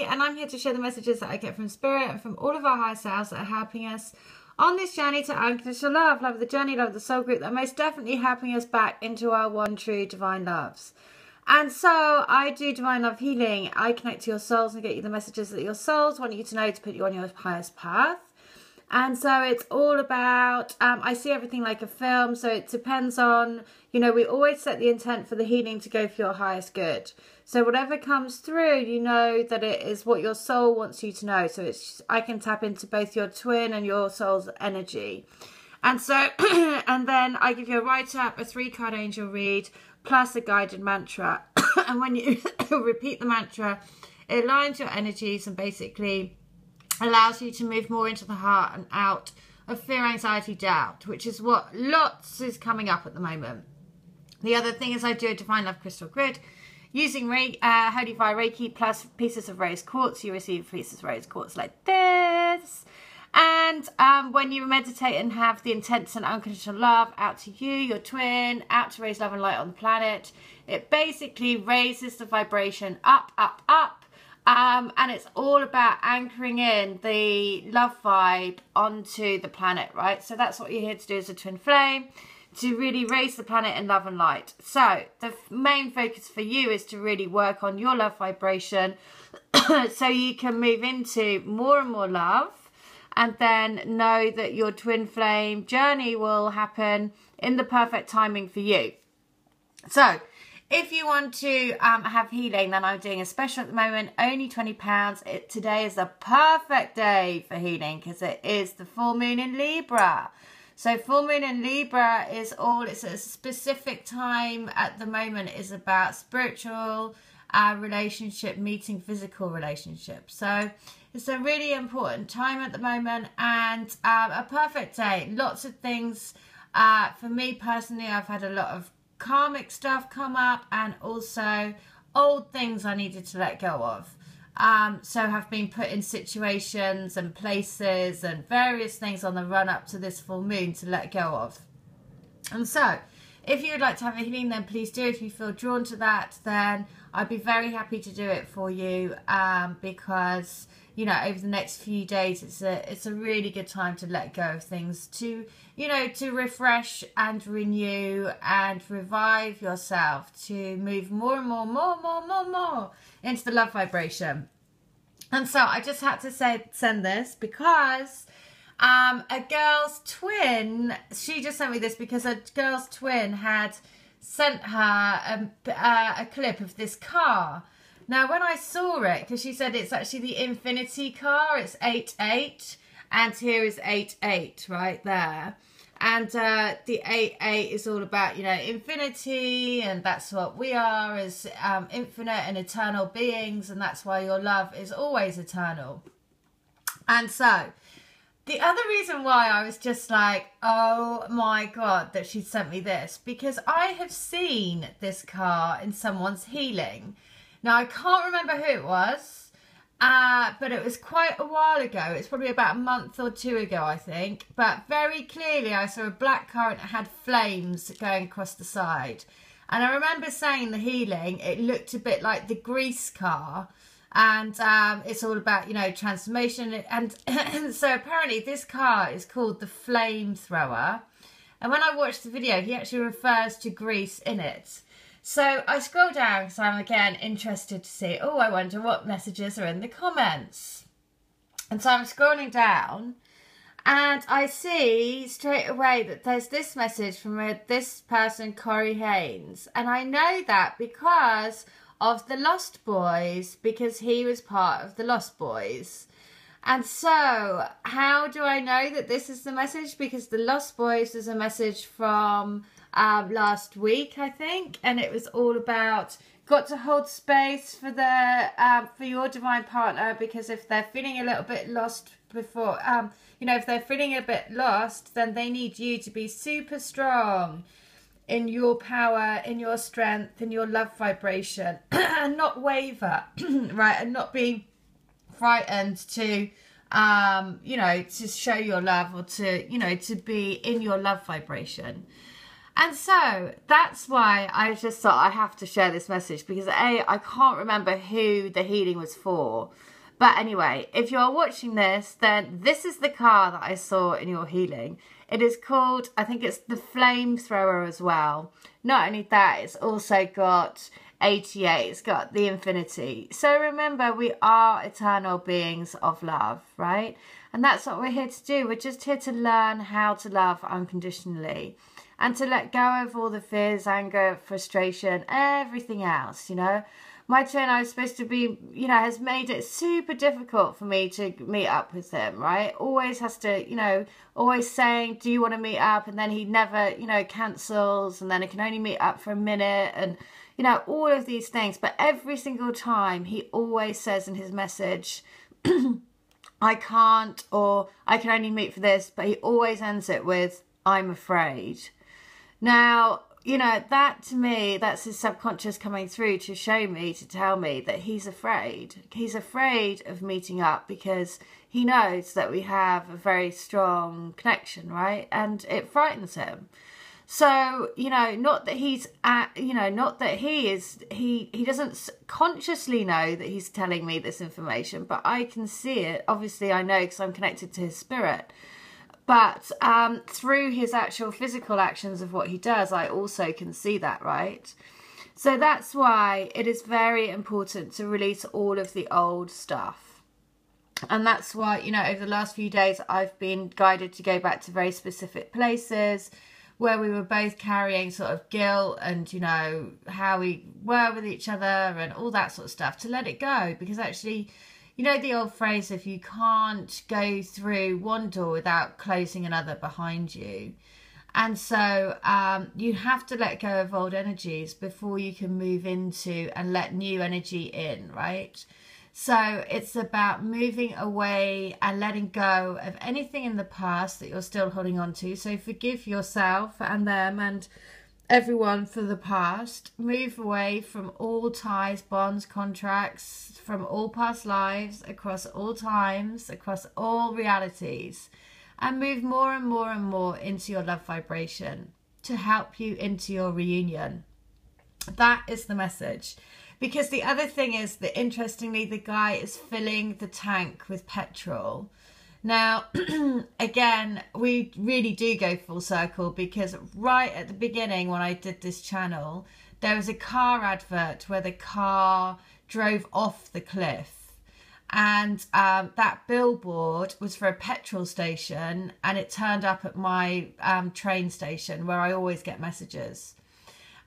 and I'm here to share the messages that I get from Spirit and from all of our higher selves that are helping us on this journey to unconditional love, love of the journey, love of the soul group, that are most definitely helping us back into our one true divine loves. And so I do divine love healing. I connect to your souls and get you the messages that your souls want you to know to put you on your highest path. And so it's all about, I see everything like a film, so it depends on, you know, we always set the intent for the healing to go for your highest good. So whatever comes through, you know that it is what your soul wants you to know. So it's, I can tap into both your twin and your soul's energy. And so, and then I give you a write-up, a 3-card angel read, plus a guided mantra. And when you repeat the mantra, it aligns your energies and basically allows you to move more into the heart and out of fear, anxiety, doubt, which is what lots is coming up at the moment. The other thing is I do a divine love crystal grid using Holy Fire Reiki plus pieces of rose quartz. You receive pieces of rose quartz like this. And when you meditate and have the intent to send unconditional love out to you, your twin, out to raise love and light on the planet, it basically raises the vibration up, up, up. And it's all about anchoring in the love vibe onto the planet, right? So that's what you're here to do as a twin flame, to really raise the planet in love and light. So the main focus for you is to really work on your love vibration so you can move into more and more love, and then know that your twin flame journey will happen in the perfect timing for you. So if you want to have healing, then I'm doing a special at the moment, only £20. Today is the perfect day for healing because it is the full moon in Libra. So full moon in Libra is it's a specific time at the moment, is about spiritual relationship meeting physical relationships. So it's a really important time at the moment, and a perfect day. Lots of things. For me personally, I've had a lot of karmic stuff come up, and also old things I needed to let go of. So have been put in situations and places and various things on the run up to this full moon to let go of. And so if you would like to have a healing, then please do. If you feel drawn to that, then I'd be very happy to do it for you, because, you know, over the next few days, it's a really good time to let go of things, to, you know, to refresh and renew and revive yourself, to move more and more into the love vibration. And so I just had to send this because a girl's twin, she just sent me this because a girl's twin had sent her a clip of this car. Now, when I saw it, because she said it's actually the infinity car, it's 88, and here is 88 right there. And the 88 is all about, you know, infinity, and that's what we are as infinite and eternal beings, and that's why your love is always eternal. And so the other reason why I was just like, oh my God, that she sent me this, because I have seen this car in someone's healing. Now, I can't remember who it was, but it was quite a while ago. It's probably about a month or two ago, I think. But very clearly, I saw a black car and it had flames going across the side. And I remember saying the healing, it looked a bit like the Grease car. And it's all about, you know, transformation. And so apparently this car is called the Flamethrower. And when I watched the video, he actually refers to Grease in it. So I scroll down because I'm again interested to see, oh, I wonder what messages are in the comments. And so I'm scrolling down and I see straight away that there's this message from this person, Corey Haynes. And I know that because of the Lost Boys, because he was part of the Lost Boys. And so how do I know that this is the message? Because the Lost Boys is a message from last week, I think, and it was all about got to hold space for the for your divine partner, because if they're feeling a little bit lost before, you know, if they're feeling a bit lost, then they need you to be super strong in your power, in your strength, in your love vibration, and not waver, right, and not be frightened to you know, to show your love, or to, you know, to be in your love vibration. And so that's why I just thought I have to share this message, because I can't remember who the healing was for. But anyway, if you're watching this, then this is the car that I saw in your healing. It is called, I think it's the Flamethrower as well. Not only that, it's also got 88, it's got the infinity. So remember, we are eternal beings of love, right? And that's what we're here to do. We're just here to learn how to love unconditionally and to let go of all the fears, anger, frustration, everything else, you know. My twin, I was supposed to be, you know, has made it super difficult for me to meet up with him, right? Always has to, you know, always saying, do you want to meet up? And then he never, you know, cancels, and then he can only meet up for a minute, and, you know, all of these things. But every single time he always says in his message, I can't, or I can only meet for this, but he always ends it with, I'm afraid. Now, you know, that to me, that's his subconscious coming through to show me, to tell me that he's afraid. He's afraid of meeting up because he knows that we have a very strong connection, right? And it frightens him. So, you know, not that he's, you know, not that he is, he doesn't consciously know that he's telling me this information, but I can see it. Obviously, I know because I'm connected to his spirit. But through his actual physical actions of what he does, I also can see that, right? So that's why it is very important to release all of the old stuff. And that's why, you know, over the last few days, I've been guided to go back to very specific places where we were both carrying sort of guilt and, you know, how we were with each other and all that sort of stuff, to let it go. Because actually, you know the old phrase, if you can't go through one door without closing another behind you. And so you have to let go of old energies before you can move into and let new energy in, right? So it's about moving away and letting go of anything in the past that you're still holding on to. So forgive yourself and them and everyone for the past. Move away from all ties, bonds, contracts, from all past lives, across all times, across all realities, and move more and more and more into your love vibration to help you into your reunion. That is the message. Because the other thing is that, interestingly, the guy is filling the tank with petrol. Now, again, we really do go full circle, because right at the beginning when I did this channel, there was a car advert where the car drove off the cliff, and that billboard was for a petrol station, and it turned up at my train station where I always get messages.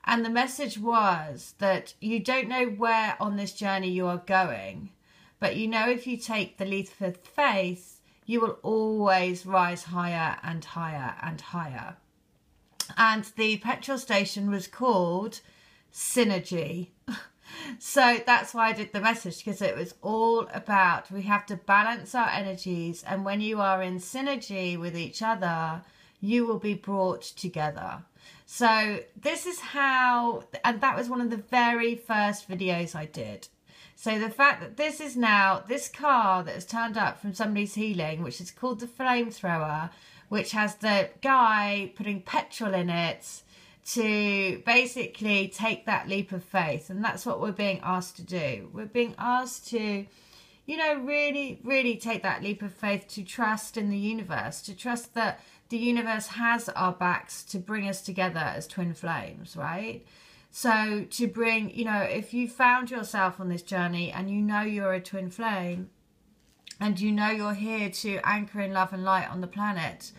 And the message was that you don't know where on this journey you are going, but you know if you take the leap of faith, you will always rise higher and higher and higher. And the petrol station was called Synergy. So that's why I did the message, because it was all about, we have to balance our energies, and when you are in synergy with each other, you will be brought together. So this is how, and that was one of the very first videos I did. So the fact that this is now, this car that has turned up from somebody's healing, which is called the Flamethrower, which has the guy putting petrol in it to basically take that leap of faith. And that's what we're being asked to do. We're being asked to, you know, really, really take that leap of faith, to trust in the universe, to trust that the universe has our backs to bring us together as twin flames, right? So to bring, you know, if you found yourself on this journey and you know you're a twin flame and you know you're here to anchor in love and light on the planet,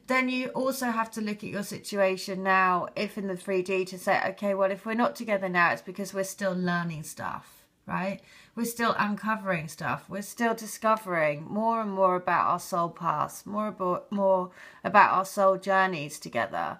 then you also have to look at your situation now, if in the 3D, to say, okay, well, if we're not together now, it's because we're still learning stuff, right? We're still uncovering stuff. We're still discovering more and more about our soul paths, more about our soul journeys together.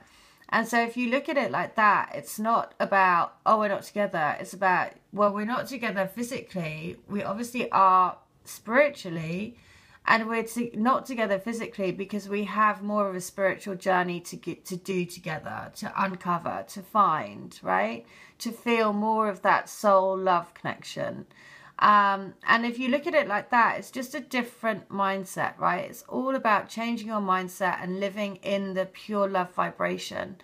And so if you look at it like that, it's not about, oh, we're not together. It's about, well, we're not together physically. We obviously are spiritually, and we're not together physically because we have more of a spiritual journey to do together, to uncover, to find, right? To feel more of that soul love connection. And if you look at it like that, it's just a different mindset, right? It's all about changing your mindset and living in the pure love vibration.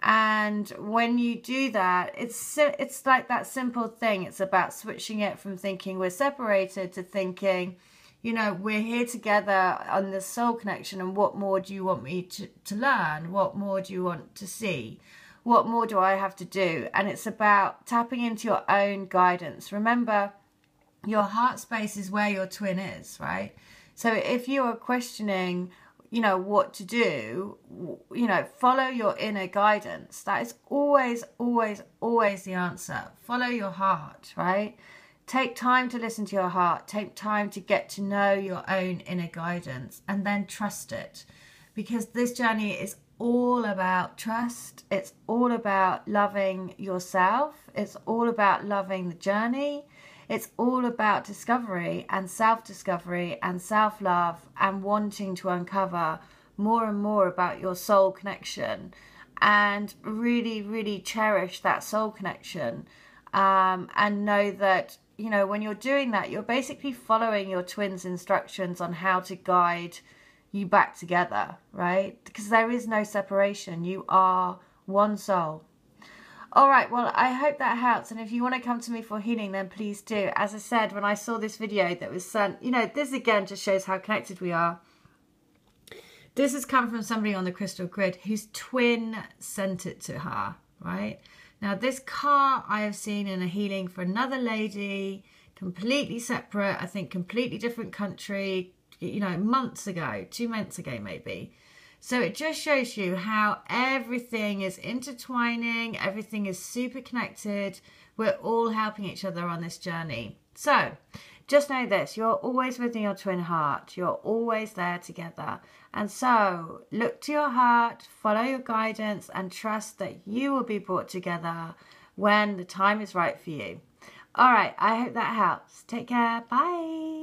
And when you do that, it's like that simple thing. It's about switching it from thinking we're separated to thinking, you know, we're here together on this soul connection, and what more do you want me to learn? What more do you want to see? What more do I have to do? And it's about tapping into your own guidance. Remember, your heart space is where your twin is, right? So if you are questioning, you know, what to do, you know, follow your inner guidance. That is always, always, always the answer. Follow your heart, right? Take time to listen to your heart. Take time to get to know your own inner guidance, and then trust it. Because this journey is all about trust. It's all about loving yourself. It's all about loving the journey. It's all about discovery and self-discovery and self-love, and wanting to uncover more and more about your soul connection, and really, really cherish that soul connection, and know that, you know, when you're doing that, you're basically following your twin's instructions on how to guide you back together, right? Because there is no separation. You are one soul. All right, well, I hope that helps. And if you want to come to me for healing, then please do. As I said, when I saw this video that was sent, you know, this again just shows how connected we are. This has come from somebody on the crystal grid whose twin sent it to her, right? Now, this card I have seen in a healing for another lady, completely separate, I think completely different country, you know, months ago, 2 months ago maybe. So it just shows you how everything is intertwining, everything is super connected. We're all helping each other on this journey. So just know this, you're always within your twin heart. You're always there together. And so look to your heart, follow your guidance, and trust that you will be brought together when the time is right for you. All right, I hope that helps. Take care. Bye.